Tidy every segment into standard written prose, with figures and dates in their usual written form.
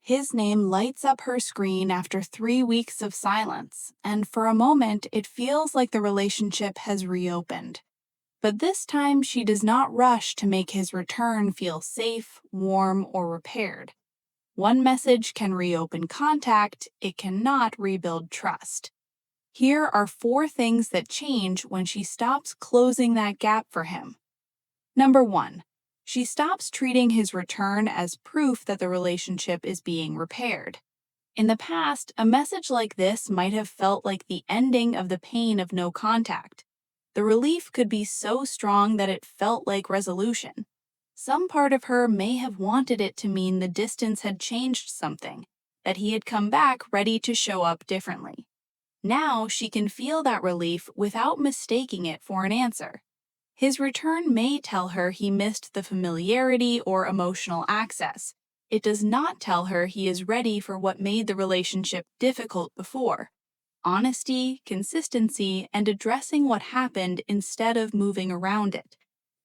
His name lights up her screen after 3 weeks of silence, and for a moment it feels like the relationship has reopened. But this time she does not rush to make his return feel safe, warm, or repaired. One message can reopen contact, it cannot rebuild trust. Here are 4 things that change when she stops closing that gap for him. Number 1. She stops treating his return as proof that the relationship is being repaired. In the past, a message like this might have felt like the ending of the pain of no contact. The relief could be so strong that it felt like resolution. Some part of her may have wanted it to mean the distance had changed something, that he had come back ready to show up differently. Now she can feel that relief without mistaking it for an answer. His return may tell her he missed the familiarity or emotional access. It does not tell her he is ready for what made the relationship difficult before. Honesty, consistency, and addressing what happened instead of moving around it.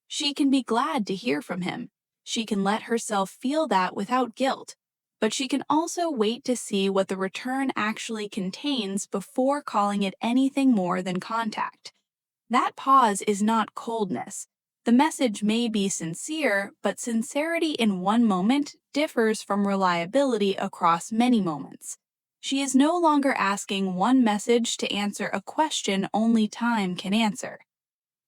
She can be glad to hear from him. She can let herself feel that without guilt. But she can also wait to see what the return actually contains before calling it anything more than contact. That pause is not coldness. The message may be sincere, but sincerity in one moment differs from reliability across many moments. She is no longer asking one message to answer a question only time can answer.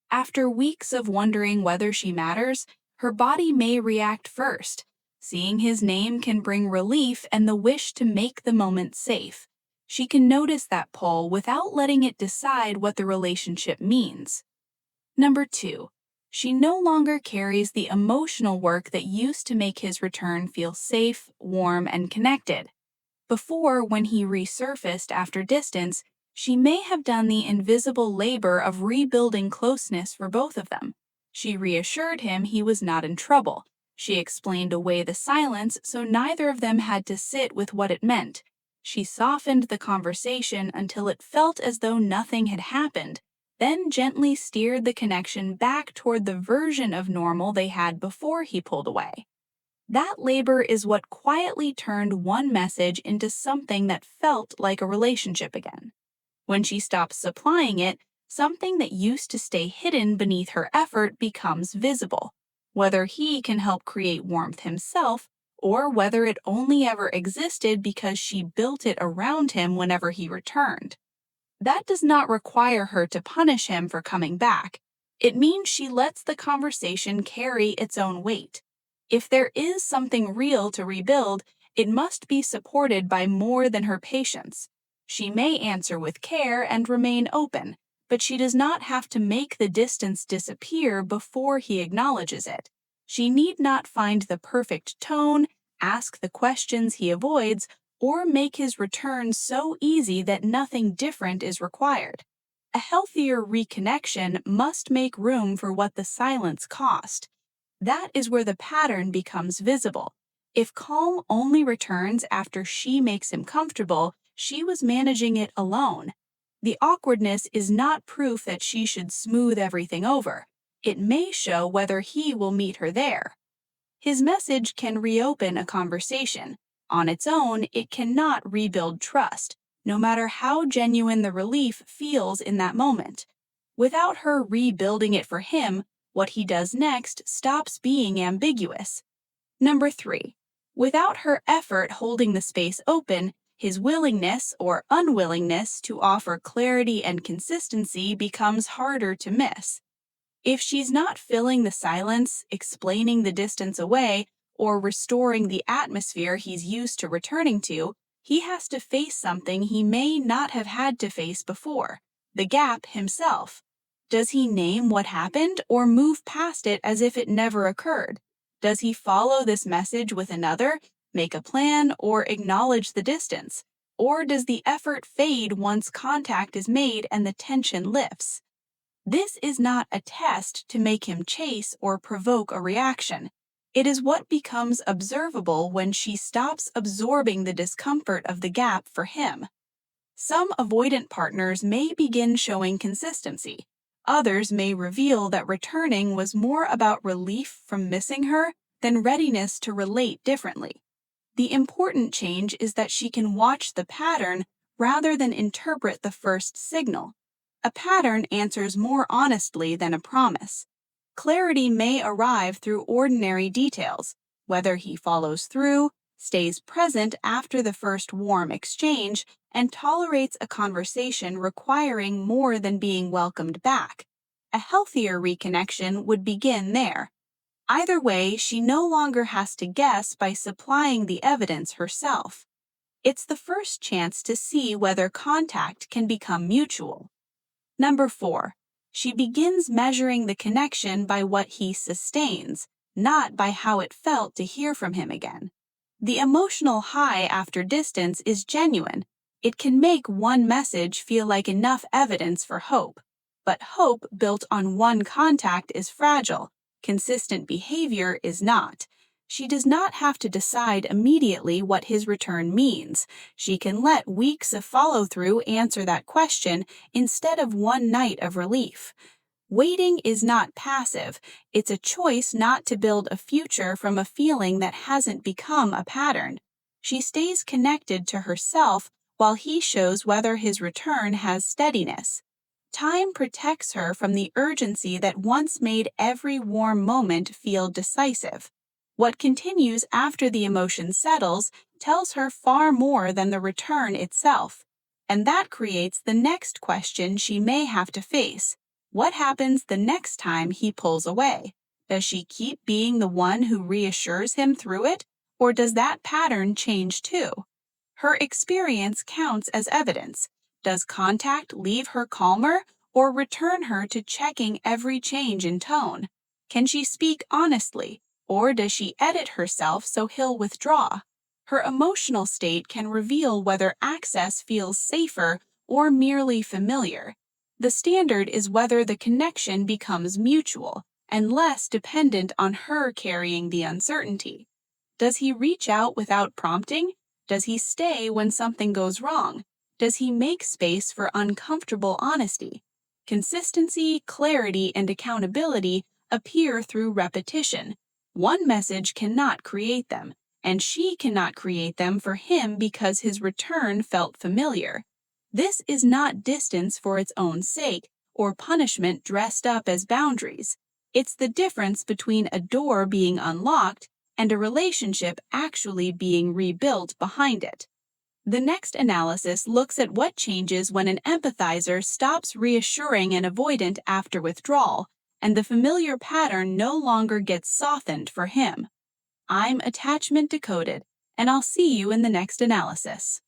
After weeks of wondering whether she matters, her body may react first. Seeing his name can bring relief and the wish to make the moment safe. She can notice that pull without letting it decide what the relationship means. Number 2. She no longer carries the emotional work that used to make his return feel safe, warm, and connected. Before, when he resurfaced after distance, she may have done the invisible labor of rebuilding closeness for both of them. She reassured him he was not in trouble. She explained away the silence so neither of them had to sit with what it meant. She softened the conversation until it felt as though nothing had happened, then gently steered the connection back toward the version of normal they had before he pulled away. That labor is what quietly turned one message into something that felt like a relationship again. When she stops supplying it, something that used to stay hidden beneath her effort becomes visible. Whether he can help create warmth himself, or whether it only ever existed because she built it around him whenever he returned. That does not require her to punish him for coming back. It means she lets the conversation carry its own weight. If there is something real to rebuild, it must be supported by more than her patience. She may answer with care and remain open, but she does not have to make the distance disappear before he acknowledges it. She need not find the perfect tone, ask the questions he avoids, or make his return so easy that nothing different is required. A healthier reconnection must make room for what the silence cost. That is where the pattern becomes visible. If calm only returns after she makes him comfortable, she was managing it alone. The awkwardness is not proof that she should smooth everything over. It may show whether he will meet her there. His message can reopen a conversation. On its own, it cannot rebuild trust, no matter how genuine the relief feels in that moment. Without her rebuilding it for him, what he does next stops being ambiguous. Number 3. Without her effort holding the space open, his willingness or unwillingness to offer clarity and consistency becomes harder to miss. If she's not filling the silence, explaining the distance away, or restoring the atmosphere he's used to returning to, he has to face something he may not have had to face before, the gap himself. Does he name what happened or move past it as if it never occurred? Does he follow this message with another, make a plan, or acknowledge the distance? Or does the effort fade once contact is made and the tension lifts? This is not a test to make him chase or provoke a reaction. It is what becomes observable when she stops absorbing the discomfort of the gap for him. Some avoidant partners may begin showing consistency. Others may reveal that returning was more about relief from missing her than readiness to relate differently. The important change is that she can watch the pattern rather than interpret the first signal. A pattern answers more honestly than a promise. Clarity may arrive through ordinary details, whether he follows through, stays present after the first warm exchange, and tolerates a conversation requiring more than being welcomed back. A healthier reconnection would begin there. Either way, she no longer has to guess by supplying the evidence herself. It's the first chance to see whether contact can become mutual. Number 4. She begins measuring the connection by what he sustains, not by how it felt to hear from him again. The emotional high after distance is genuine. It can make one message feel like enough evidence for hope. But hope built on one contact is fragile. Consistent behavior is not. She does not have to decide immediately what his return means. She can let weeks of follow-through answer that question instead of one night of relief. Waiting is not passive. It's a choice not to build a future from a feeling that hasn't become a pattern. She stays connected to herself while he shows whether his return has steadiness. Time protects her from the urgency that once made every warm moment feel decisive. What continues after the emotion settles tells her far more than the return itself. And that creates the next question she may have to face. What happens the next time he pulls away? Does she keep being the one who reassures him through it, or does that pattern change too? Her experience counts as evidence. Does contact leave her calmer or return her to checking every change in tone? Can she speak honestly, or does she edit herself so he'll withdraw? Her emotional state can reveal whether access feels safer or merely familiar. The standard is whether the connection becomes mutual and less dependent on her carrying the uncertainty. Does he reach out without prompting? Does he stay when something goes wrong? Does he make space for uncomfortable honesty? Consistency, clarity, and accountability appear through repetition. One message cannot create them, and she cannot create them for him because his return felt familiar. This is not distance for its own sake or punishment dressed up as boundaries. It's the difference between a door being unlocked and a relationship actually being rebuilt behind it. The next analysis looks at what changes when an empathizer stops reassuring an avoidant after withdrawal, and the familiar pattern no longer gets softened for him. I'm Attachment Decoded, and I'll see you in the next analysis.